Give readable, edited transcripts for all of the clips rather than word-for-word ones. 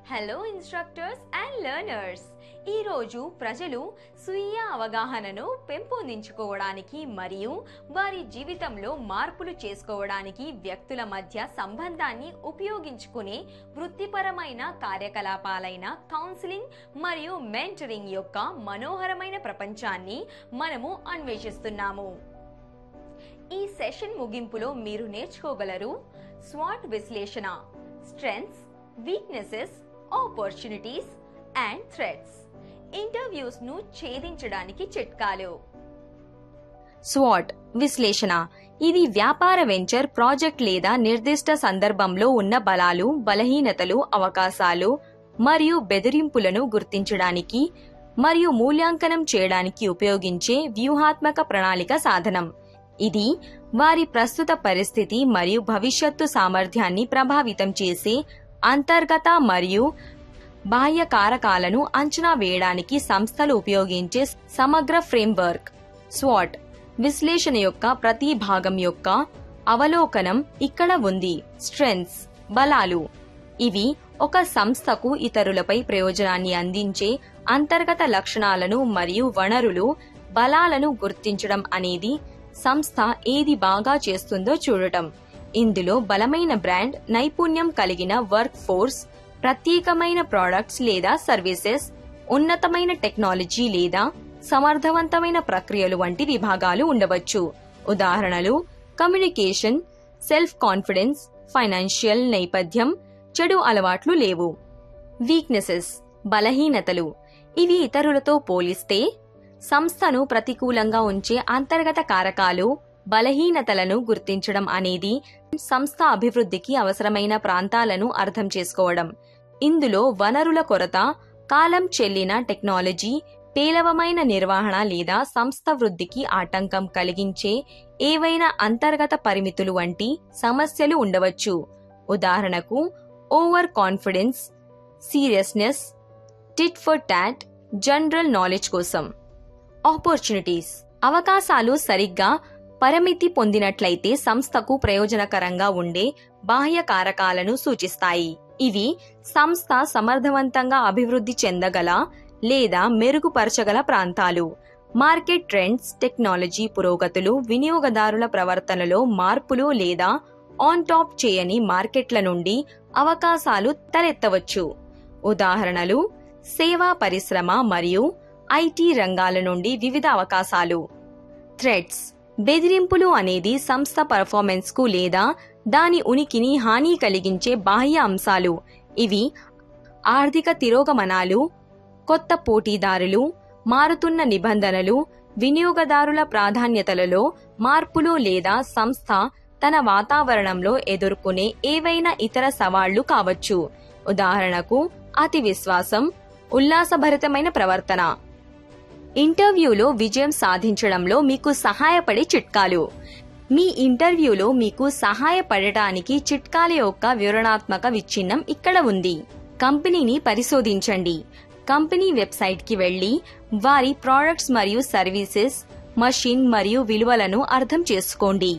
Hello instructors and learners. ఈరోజు ప్రజలు స్వీయ అవగాహనను పెంపొందించుకోవడానికి మరియు వారి జీవితంలో మార్పులు చేసుకోవడానికి వ్యక్తుల మధ్య సంబంధాన్ని ఉపయోగించుకునే వృత్తిపరమైన కార్యకలాపాలైన కౌన్సిలింగ్ మరియు మెంటరింగ్ యొక్క మనోహరమైన ప్రపంచాన్ని మనము అన్వేషిస్తున్నాము. ఈ సెషన్ ముగింపులో మీరు నేర్చుకోగలరు స్వాట్ విశ్లేషణ, strengths, weaknesses, opportunities and threats, interviews ను ఛేదించడానికి చిట్కాలు. స్వాట్ విశ్లేషణ ఇది వ్యాపార వెంచర్, ప్రాజెక్ట్ లేదా నిర్దిష్ట సందర్భంలో ఉన్న బలాలు, బలహీనతలు, అవకాశాలు మరియు బెదిరింపులను గుర్తించడానికి మరియు మూల్యాంకనం చేయడానికి ఉపయోగించే వ్యూహాత్మక ప్రణాళిక సాధనం. ఇది వారి ప్రస్తుత పరిస్థితి మరియు భవిష్యత్తు సామర్థ్యాన్ని ప్రభావితం చేసే అంతర్గత మరియు బాహ్య కారకాలను అంచనా వేయడానికి సంస్థలు ఉపయోగించే సమగ్ర ఫ్రేమ్వర్క్. స్వాట్ విశ్లేషణ యొక్క ప్రతి భాగం యొక్క అవలోకనం ఇక్కడ ఉంది. స్ట్రెంగ్త్స్ బలాలు ఇవి ఒక సంస్థకు ఇతరులపై ప్రయోజనాన్ని అందించే అంతర్గత లక్షణాలను మరియు వనరులు. బలాలను గుర్తించడం అనేది సంస్థ ఏది బాగా చేస్తుందో చూడటం. ఇందులో బలమైన బ్రాండ్, నైపుణ్యం కలిగిన వర్క్ ఫోర్స్, ప్రత్యేకమైన ప్రొడక్ట్స్ లేదా సర్వీసెస్, ఉన్నతమైన టెక్నాలజీ లేదా సమర్థవంతమైన ప్రక్రియలు వంటి విభాగాలు ఉండవచ్చు. ఉదాహరణలు కమ్యూనికేషన్, సెల్ఫ్ కాన్ఫిడెన్స్, ఫైనాన్షియల్ నేపథ్యం, చెడు అలవాట్లు లేవు. వీక్నెసెస్ బలహీనతలు ఇవి ఇతరులతో పోలిస్తే సంస్థను ప్రతికూలంగా ఉంచే అంతర్గత కారకాలు. బలహీనతలను గుర్తించడం అనేది సంస్థ అభివృద్ధికి అవసరమైన ప్రాంతాలను అర్థం చేసుకోవడం. ఇందులో వనరుల కొరత, కాలం చెల్లిన టెక్నాలజీ, పేలవమైన నిర్వహణ లేదా సంస్థ వృద్ధికి ఆటంకం కలిగించే ఏవైనా అంతర్గత పరిమితులు వంటి సమస్యలు ఉండవచ్చు. ఉదాహరణకు over confidence, seriousness, tit for tat, general knowledge కోసం. ఆపర్చునిటీస్ అవకాశాలు సరిగ్గా పరిమితి పొందినట్లయితే సంస్థకు ప్రయోజనకరంగా ఉండే బాహ్య కారకాలను సూచిస్తాయి. ఇవి సంస్థ సమర్థవంతంగా అభివృద్ధి చెందగల లేదా మెరుగుపరచగల ప్రాంతాలు. మార్కెట్ ట్రెండ్స్, టెక్నాలజీ పురోగతులు, వినియోగదారుల ప్రవర్తనలో మార్పులు లేదా ఆన్ టాప్ చేయని మార్కెట్ల నుండి అవకాశాలు తలెత్తవచ్చు. ఉదాహరణలు సేవా పరిశ్రమ మరియు ఐటీ రంగాల నుండి వివిధ అవకాశాలు. థ్రెట్స్ బెదిరింపులు అనేది సంస్థ పర్ఫార్మెన్స్ కు లేదా దాని ఉనికిని హాని కలిగించే బాహ్య అంశాలు. ఇవి ఆర్థిక తిరోగమనాలు, కొత్త పోటీదారులు, మారుతున్న నిబంధనలు, వినియోగదారుల ప్రాధాన్యతలలో మార్పులు లేదా సంస్థ తన వాతావరణంలో ఎదుర్కొనే ఏవైనా ఇతర సవాళ్లు కావచ్చు. ఉదాహరణకు అతి విశ్వాసం, ఉల్లాసభరితమైన ప్రవర్తన. ఇంటర్వ్యూలో విజయం సాధించడంలో మీకు సహాయపడే చిట్కాలు. మీ ఇంటర్వ్యూలో మీకు సహాయపడటానికి చిట్కాల యొక్క వివరణాత్మక విచ్ఛిన్నం ఇక్కడ ఉంది. కంపెనీని పరిశోధించండి. కంపెనీ వెబ్సైట్ కి వెళ్లి వారి ప్రోడక్ట్స్ మరియు సర్వీసెస్, మషిన్ మరియు విలువలను అర్థం చేసుకోండి.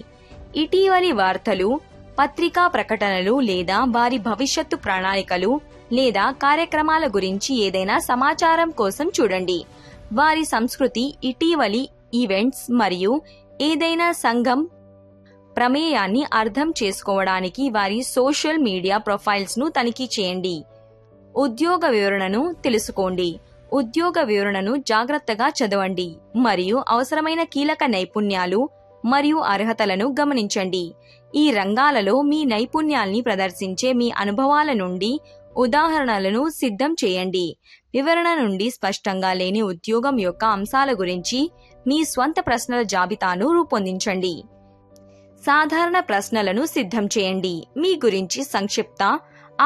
ఇటీవలి వార్తలు, పత్రికా ప్రకటనలు లేదా వారి భవిష్యత్తు ప్రణాళికలు లేదా కార్యక్రమాల గురించి ఏదైనా సమాచారం కోసం చూడండి. వారి సంస్కృతి, ఇటీవలి ఈవెంట్స్ మరియు ఏదైనా సంఘం ప్రమేయాన్ని అర్థం చేసుకోవడానికి వారి సోషల్ మీడియా ప్రొఫైల్స్ ను తనిఖీ చేయండి. ఉద్యోగ వివరణను తెలుసుకోండి. ఉద్యోగ వివరణను జాగ్రత్తగా చదవండి మరియు అవసరమైన కీలక నైపుణ్యాలు మరియు అర్హతలను గమనించండి. ఈ రంగాలలో మీ నైపుణ్యాల్ని ప్రదర్శించే మీ అనుభవాల నుండి ఉదాహరణలను సిద్ధం చేయండి. వివరణ నుండి స్పష్టంగా లేని ఉద్యోగం యొక్క అంశాల గురించి మీ స్వంత ప్రశ్నల జాబితాను రూపొందించండి. సాధారణ ప్రశ్నలను సిద్ధం చేయండి. మీ గురించి సంక్షిప్త,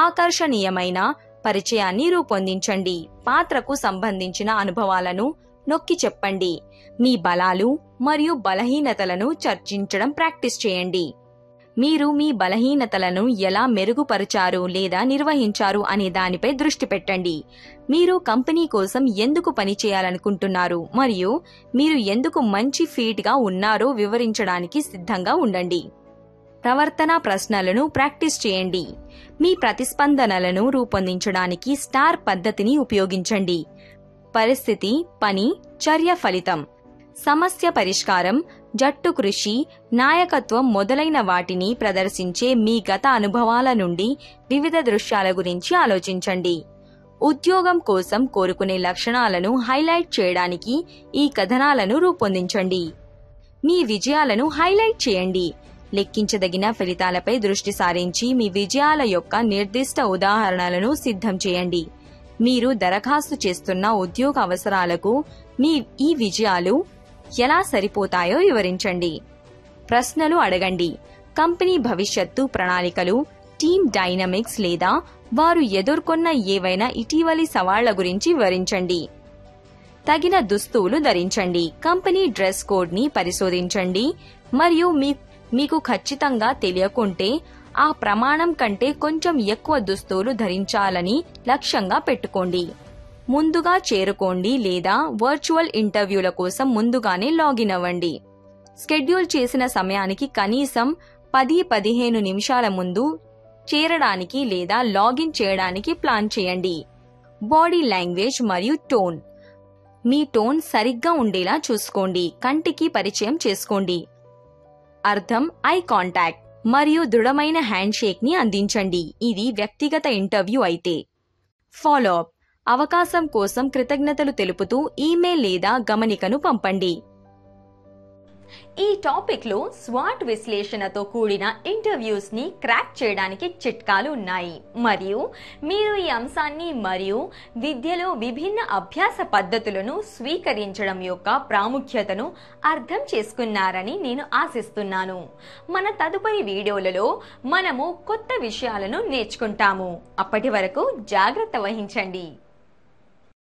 ఆకర్షణీయమైన పరిచయాన్ని రూపొందించండి. పాత్రకు సంబంధించిన అనుభవాలను నొక్కి చెప్పండి. మీ బలాలు మరియు బలహీనతలను చర్చించడం ప్రాక్టీస్ చేయండి. మీరు మీ బలహీనతలను ఎలా మెరుగుపరిచారు లేదా నిర్వహించారు అనే దానిపై దృష్టి పెట్టండి. మీరు కంపెనీ కోసం ఎందుకు పని చేయాలనుకుంటున్నారు మరియు మీరు ఎందుకు మంచి ఫిట్ గా ఉన్నారో వివరించడానికి సిద్ధంగా ఉండండి. ప్రవర్తనా ప్రశ్నలను ప్రాక్టీస్ చేయండి. మీ ప్రతిస్పందనలను రూపొందించడానికి స్టార్ పద్ధతిని ఉపయోగించండి. పరిస్థితి, పని, చర్య ఫలితం, సమస్య పరిష్కారం, జట్టు కృషి, నాయకత్వం మొదలైన వాటిని ప్రదర్శించే మీ గత అనుభవాల నుండి వివిధ దృశ్యాల గురించి ఆలోచించండి. ఉద్యోగం కోసం కోరుకునే లక్షణాలను హైలైట్ చేయడానికి ఈ కథనాలను రూపొందించండి. మీ విజయాలను హైలైట్ చేయండి. లెక్కించదగిన ఫలితాలపై దృష్టి సారించి మీ విజయాల యొక్క నిర్దిష్ట ఉదాహరణలను సిద్ధం చేయండి. మీరు దరఖాస్తు చేస్తున్న ఉద్యోగ అవసరాలకు ఈ విజయాలు ఎలా సరిపోతాయో వివరించండి. ప్రశ్నలు అడగండి. కంపెనీ భవిష్యత్తు ప్రణాళికలు, టీమ్ డైనమిక్స్ లేదా వారు ఎదుర్కొన్న ఏవైనా ఇటీవలి సవాళ్ల గురించి వివరించండి. తగిన దుస్తులు ధరించండి. కంపెనీ డ్రెస్ కోడ్ ని పరిశోధించండి మరియు మీకు ఖచ్చితంగా తెలియకుంటే ఆ ప్రమాణం కంటే కొంచెం ఎక్కువ దుస్తులు ధరించాలని లక్ష్యంగా పెట్టుకోండి. ముందుగా చేరుకోండి లేదా వర్చువల్ ఇంటర్వ్యూల కోసం ముందుగానే లాగిన్ అవ్వండి. షెడ్యూల్ చేసిన సమయానికి కనీసం 10-15 నిమిషాల ముందు చేరడానికి లేదా లాగిన్ చేయడానికి ప్లాన్ చేయండి. బాడీ లాంగ్వేజ్ మరియు టోన్. మీ టోన్ సరిగ్గా ఉండేలా చూసుకోండి. కంటికి పరిచయం చేసుకోండి. అర్థం, ఐ కాంటాక్ట్ మరియు దృఢమైన హ్యాండ్ షేక్ ని అందించండి. ఇది వ్యక్తిగత ఇంటర్వ్యూ అయితే. Follow up. అవకాశం కోసం కృతజ్ఞతలు తెలుపుతూ ఈమెయిల్ లేదా గమనికను పంపండి. ఈ టాపిక్ లో స్వాట్ విశ్లేషణతో కూడిన ఇంటర్వ్యూస్ ని క్రాక్ చేయడానికి చిట్కాలు ఉన్నాయి మరియు మీరు ఈ అంశాన్ని మరియు విద్యలో విభిన్న అభ్యాస పద్ధతులను స్వీకరించడం యొక్క ప్రాముఖ్యతను అర్థం చేసుకున్నారని నేను ఆశిస్తున్నాను. మన తదుపరి వీడియోలలో మనము కొత్త విషయాలను నేర్చుకుంటాము. అప్పటి వరకు జాగ్రత్త వహించండి.